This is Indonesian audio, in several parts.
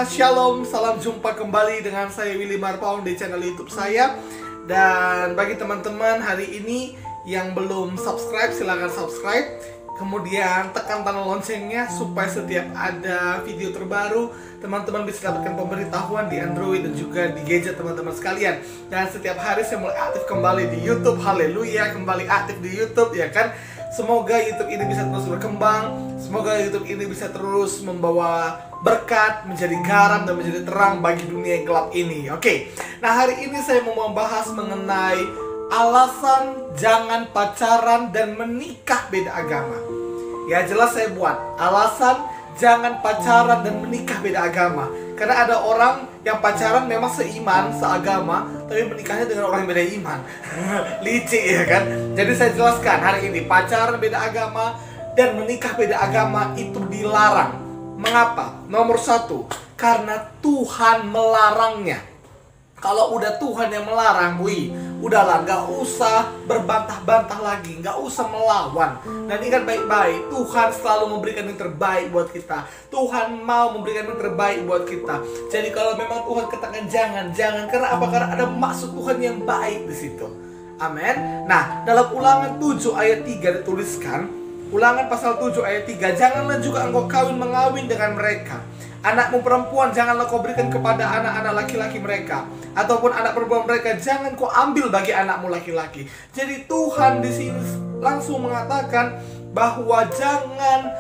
Shalom, salam jumpa kembali dengan saya Willy Marpaung di channel YouTube saya. Dan bagi teman-teman hari ini yang belum subscribe, silahkan subscribe. Kemudian tekan tanda loncengnya supaya setiap ada video terbaru teman-teman bisa dapatkan pemberitahuan di Android dan juga di gadget teman-teman sekalian. Dan setiap hari saya mulai aktif kembali di YouTube. Haleluya, kembali aktif di YouTube ya kan. Semoga YouTube ini bisa terus berkembang. Semoga YouTube ini bisa terus membawa berkat, menjadi garam dan menjadi terang bagi dunia yang gelap ini. Oke. Nah, hari ini saya mau membahas mengenai alasan jangan pacaran dan menikah beda agama. Ya, jelas saya buat alasan jangan pacaran dan menikah beda agama. Karena ada orang yang pacaran memang seiman, seagama, tapi menikahnya dengan orang yang beda iman. Licik ya kan? Jadi saya jelaskan hari ini, pacaran beda agama dan menikah beda agama itu dilarang. Mengapa? Nomor satu, karena Tuhan melarangnya. Kalau udah Tuhan yang melarang, udahlah, gak usah berbantah-bantah lagi, gak usah melawan. Dan ingat baik-baik, Tuhan selalu memberikan yang terbaik buat kita. Tuhan mau memberikan yang terbaik buat kita. Jadi kalau memang Tuhan katakan jangan. Karena apa? Karena ada maksud Tuhan yang baik di situ. Amin. Nah, dalam Ulangan 7 ayat 3 dituliskan, Ulangan pasal 7 ayat 3, janganlah juga engkau mengawin dengan mereka. Anakmu perempuan janganlah kau berikan kepada anak-anak laki-laki mereka, ataupun anak perempuan mereka jangan kau ambil bagi anakmu laki-laki. Jadi Tuhan di sini langsung mengatakan bahwa jangan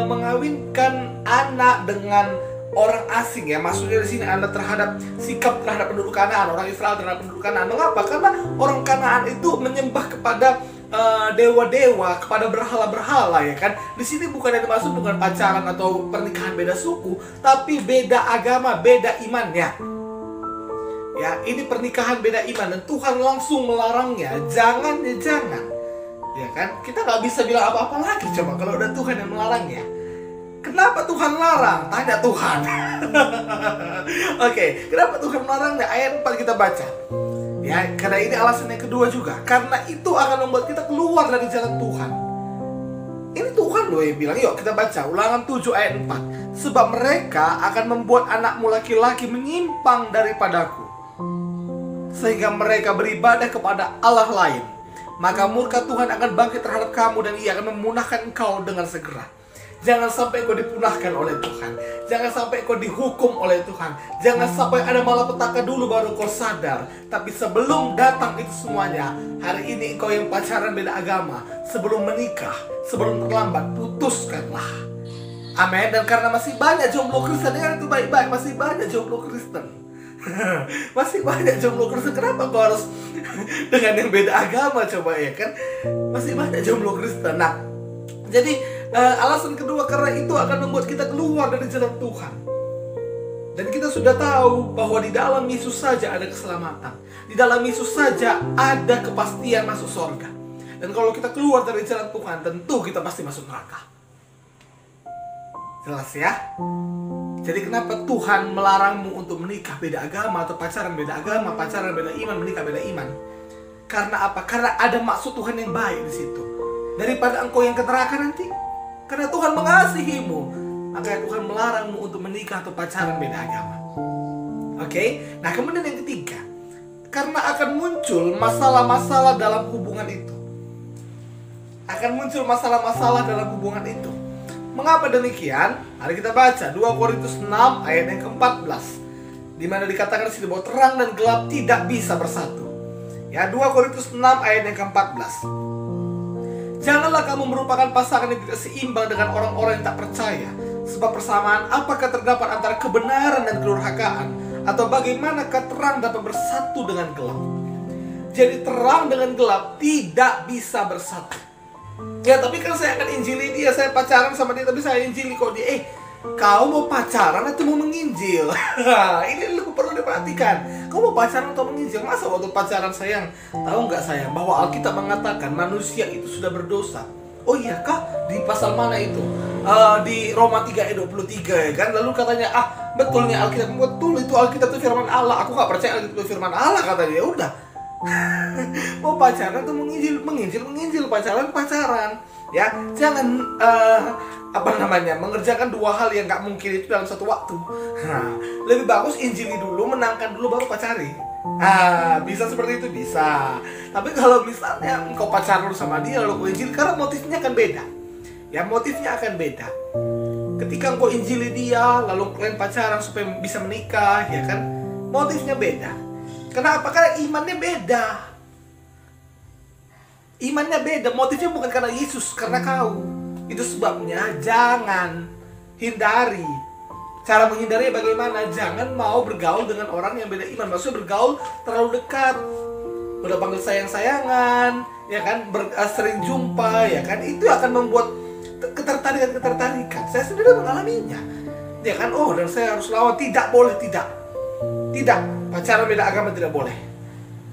mengawinkan anak dengan orang asing ya. Maksudnya di sini anak terhadap sikap terhadap penduduk Kanaan, orang Israel terhadap penduduk Kanaan. Mengapa? Karena orang Kanaan itu menyembah kepada dewa-dewa, kepada berhala-berhala ya kan. Di sini bukan yang dimaksud bukan pacaran atau pernikahan beda suku, tapi beda agama, beda imannya. Ya, ini pernikahan beda iman dan Tuhan langsung melarangnya. Jangan. Ya kan? Kita nggak bisa bilang apa-apa lagi coba kalau udah Tuhan yang melarangnya. Kenapa Tuhan larang? Tanya Tuhan. Oke, kenapa Tuhan melarangnya? Ayat 4 kita baca. Ya, karena ini alasan yang kedua juga. Karena itu akan membuat kita keluar dari jalan Tuhan. Ini Tuhan loh yang bilang. Yuk kita baca Ulangan 7 ayat 4. Sebab mereka akan membuat anakmu laki-laki menyimpang daripadaku, sehingga mereka beribadah kepada Allah lain. Maka murka Tuhan akan bangkit terhadap kamu dan Ia akan memunahkan engkau dengan segera. Jangan sampai kau dipunahkan oleh Tuhan. Jangan sampai kau dihukum oleh Tuhan. Jangan sampai ada malapetaka dulu baru kau sadar. Tapi sebelum datang itu semuanya, hari ini engkau yang pacaran beda agama, sebelum menikah, sebelum terlambat, putuskanlah. Amin. Dan karena masih banyak jomblo Kristen, dengar itu baik-baik, masih banyak jomblo Kristen. Masih banyak jomblo Kristen. Kenapa kau harus dengan yang beda agama coba ya kan? Masih banyak jomblo Kristen. Nah, jadi alasan kedua, karena itu akan membuat kita keluar dari jalan Tuhan. Dan kita sudah tahu bahwa di dalam Yesus saja ada keselamatan. Di dalam Yesus saja ada kepastian masuk surga. Dan kalau kita keluar dari jalan Tuhan, tentu kita pasti masuk neraka. Jelas ya? Jadi kenapa Tuhan melarangmu untuk menikah beda agama atau pacaran beda agama, pacaran beda iman, menikah beda iman? Karena apa? Karena ada maksud Tuhan yang baik di situ. Daripada engkau yang ke neraka nanti. Karena Tuhan mengasihimu, maka Tuhan melarangmu untuk menikah atau pacaran beda agama. Oke? Nah, kemudian yang ketiga, karena akan muncul masalah-masalah dalam hubungan itu. Akan muncul masalah-masalah dalam hubungan itu. Mengapa demikian? Mari kita baca 2 Korintus 6 ayat yang ke-14. Di mana dikatakan di sini bahwa terang dan gelap tidak bisa bersatu. Ya, 2 Korintus 6 ayat yang ke-14. Janganlah kamu merupakan pasangan yang tidak seimbang dengan orang-orang yang tak percaya. Sebab persamaan apakah terdapat antara kebenaran dan kedurhakaan? Atau bagaimanakah terang dapat bersatu dengan gelap? Jadi terang dengan gelap tidak bisa bersatu. Ya, tapi kan saya akan injili dia, saya pacaran sama dia, tapi saya injili kok dia. Kau mau pacaran atau mau menginjil? Ini lu perlu diperhatikan. Kau mau pacaran atau menginjil? Masa waktu pacaran sayang? Tahu nggak sayang bahwa Alkitab mengatakan manusia itu sudah berdosa? Oh iya kah? Di pasal mana itu? Di Roma 3 ayat 23 ya kan? Lalu katanya, betulnya Alkitab. Betul, itu Alkitab itu firman Allah. Aku nggak percaya Alkitab itu firman Allah, katanya. Ya udah. Mau pacaran tuh menginjil, pacaran. Ya, jangan mengerjakan dua hal yang nggak mungkin itu dalam satu waktu. Nah, lebih bagus injili dulu, menangkan dulu, baru pacari. Bisa seperti itu, bisa. Tapi kalau misalnya engkau pacaran sama dia lalu kau injili, karena motifnya akan beda. Ya, motifnya akan beda. Ketika engkau injili dia lalu kalian pacaran supaya bisa menikah, ya kan, motifnya beda. Kenapa? Karena imannya beda. Imannya beda, motifnya bukan karena Yesus, karena kau. Itu sebabnya jangan hindari. Cara menghindari bagaimana? Jangan mau bergaul dengan orang yang beda iman. Maksudnya bergaul terlalu dekat, udah panggil sayang-sayangan, ya kan, sering jumpa, ya kan, itu akan membuat ketertarikan. Saya sendiri mengalaminya, ya kan. Oh, dan saya harus lawan. Tidak boleh, tidak. Pacaran beda agama tidak boleh.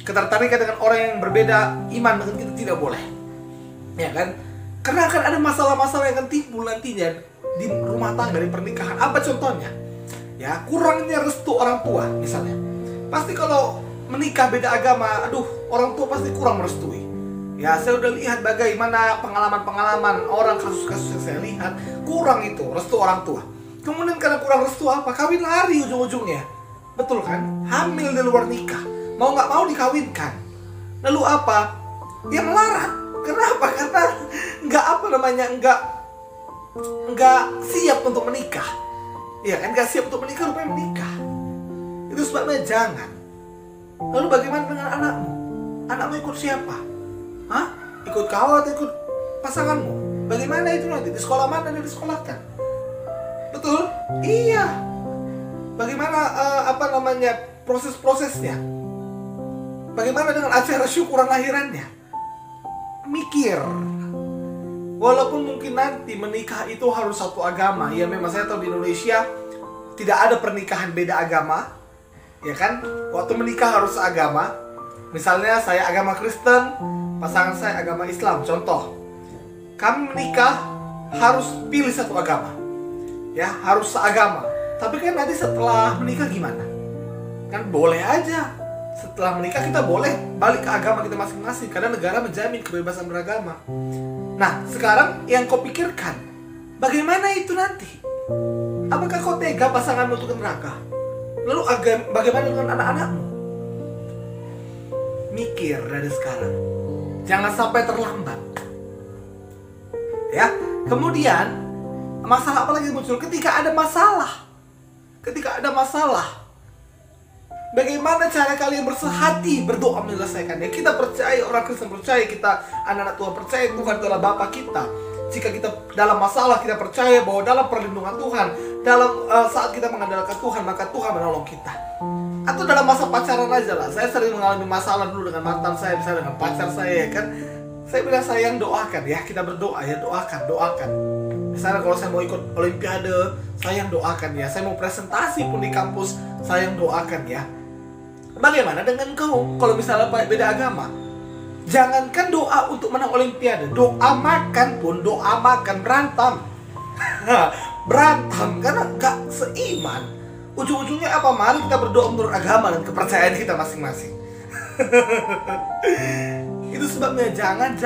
Ketertarikan dengan orang yang berbeda iman dengan kita tidak boleh, ya kan. Karena akan ada masalah-masalah yang akan timbul nantinya di rumah tangga, di pernikahan. Apa contohnya? Ya, kurangnya restu orang tua misalnya. Pasti kalau menikah beda agama, orang tua pasti kurang merestui. Ya, saya udah lihat bagaimana pengalaman-pengalaman orang, kasus-kasus yang saya lihat, kurang itu restu orang tua. Kemudian karena kurang restu apa? Kawin lari ujung-ujungnya. Betul kan? Hamil di luar nikah, mau nggak mau dikawinkan. Lalu apa? Dia melarat. Kenapa? Karena nggak siap untuk menikah. Ya kan, nggak siap untuk menikah, rupanya menikah. Itu sebabnya jangan. Lalu bagaimana dengan anakmu? Anakmu ikut siapa? Ikut kau atau ikut pasanganmu? Bagaimana itu nanti? Di sekolah mana dia disekolahkan? Betul? Iya. Bagaimana proses-prosesnya? Bagaimana dengan acara syukuran lahirannya? Mikir. Walaupun mungkin nanti menikah itu harus satu agama. Ya, memang saya tahu di Indonesia tidak ada pernikahan beda agama, ya kan? Waktu menikah harus seagama. Misalnya saya agama Kristen, pasangan saya agama Islam. Contoh, kami menikah harus pilih satu agama. Ya, harus seagama. Tapi kan nanti setelah menikah gimana? Kan boleh aja. Setelah menikah kita boleh balik ke agama kita masing-masing, karena negara menjamin kebebasan beragama. Nah, sekarang yang kau pikirkan, bagaimana itu nanti? Apakah kau tega pasanganmu untuk ke neraka? Lalu bagaimana dengan anak-anakmu? Mikir dari sekarang. Jangan sampai terlambat. Ya, kemudian masalah apa lagi muncul? Ketika ada masalah, bagaimana cara kalian bersehati berdoa menyelesaikannya? Kita percaya, orang Kristen percaya, kita anak-anak Tuhan percaya Tuhan adalah Bapa kita. Jika kita dalam masalah, kita percaya bahwa dalam perlindungan Tuhan, dalam saat kita mengandalkan Tuhan, maka Tuhan menolong kita. Atau dalam masa pacaran aja lah. Saya sering mengalami masalah dulu dengan mantan saya, misalnya dengan pacar saya, kan. Saya bilang, sayang, doakan ya, kita berdoa ya, doakan. Misalnya kalau saya mau ikut olimpiade, sayang doakan ya. Saya mau presentasi pun di kampus, sayang doakan ya. Bagaimana dengan kau? Kalau misalnya beda agama, jangankan doa untuk menang olimpiade, doa makan berantem. Berantem karena gak seiman. Ujung-ujungnya apa? Mari kita berdoa menurut agama dan kepercayaan kita masing-masing. Itu sebabnya jangan.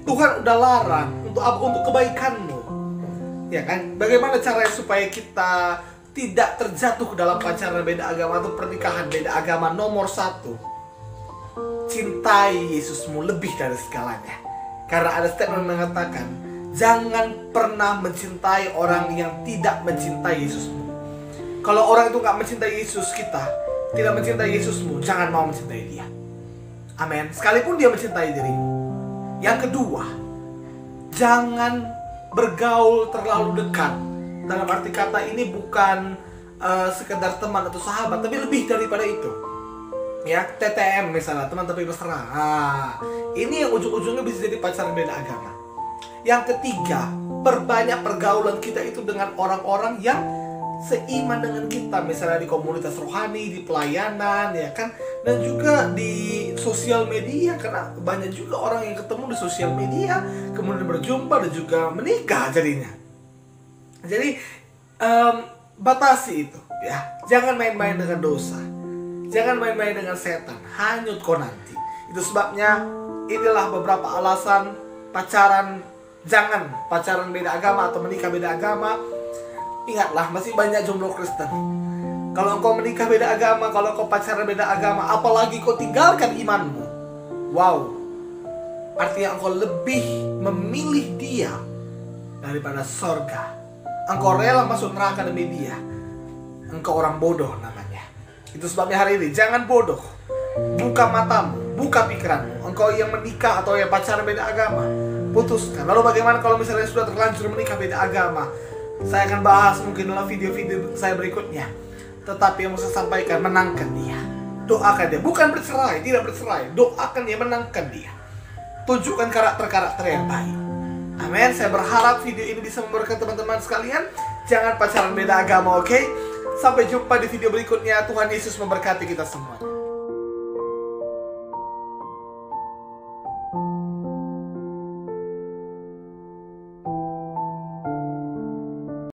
Tuhan udah larang untuk apa? Untuk kebaikanmu. Ya kan? Bagaimana caranya supaya kita tidak terjatuh ke dalam pacaran beda agama atau pernikahan beda agama? Nomor 1, cintai Yesusmu lebih dari segalanya. Karena ada statement mengatakan, jangan pernah mencintai orang yang tidak mencintai Yesusmu. Kalau orang itu gak mencintai Yesus kita, tidak mencintai Yesusmu, jangan mau mencintai dia. Amin. Sekalipun dia mencintai dirimu. Yang kedua, jangan bergaul terlalu dekat. Dalam arti kata ini bukan sekedar teman atau sahabat, tapi lebih daripada itu. Ya, TTM misalnya, teman tapi mesra. Ini yang ujung-ujungnya bisa jadi pacaran beda agama. Yang ketiga, perbanyak pergaulan kita itu dengan orang-orang yang seiman dengan kita, misalnya di komunitas rohani, di pelayanan, ya kan, dan juga di sosial media, karena banyak juga orang yang ketemu di sosial media, kemudian berjumpa dan juga menikah jadinya. Jadi batasi itu, ya, jangan main-main dengan dosa, Jangan main-main dengan setan, hanyut kau nanti. Itu sebabnya inilah beberapa alasan pacaran. Jangan pacaran beda agama atau menikah beda agama. Ingatlah, masih banyak jomblo Kristen. Kalau engkau menikah beda agama, kalau engkau pacaran beda agama, apalagi kau tinggalkan imanmu, wow, artinya engkau lebih memilih dia daripada sorga. Engkau rela masuk neraka demi dia. Engkau orang bodoh namanya. Itu sebabnya hari ini jangan bodoh. Buka matamu, buka pikiranmu. Engkau yang menikah atau yang pacaran beda agama, putuskan. Lalu bagaimana kalau misalnya sudah terlanjur menikah beda agama? Saya akan bahas mungkin dalam video-video saya berikutnya. Tetapi yang mau saya sampaikan, menangkan dia. Doakan dia, bukan bercerai, tidak bercerai. Doakan dia, menangkan dia. Tunjukkan karakter-karakter yang baik. Amin. Saya berharap video ini bisa memberkati teman-teman sekalian. Jangan pacaran beda agama, oke? Sampai jumpa di video berikutnya. Tuhan Yesus memberkati kita semua.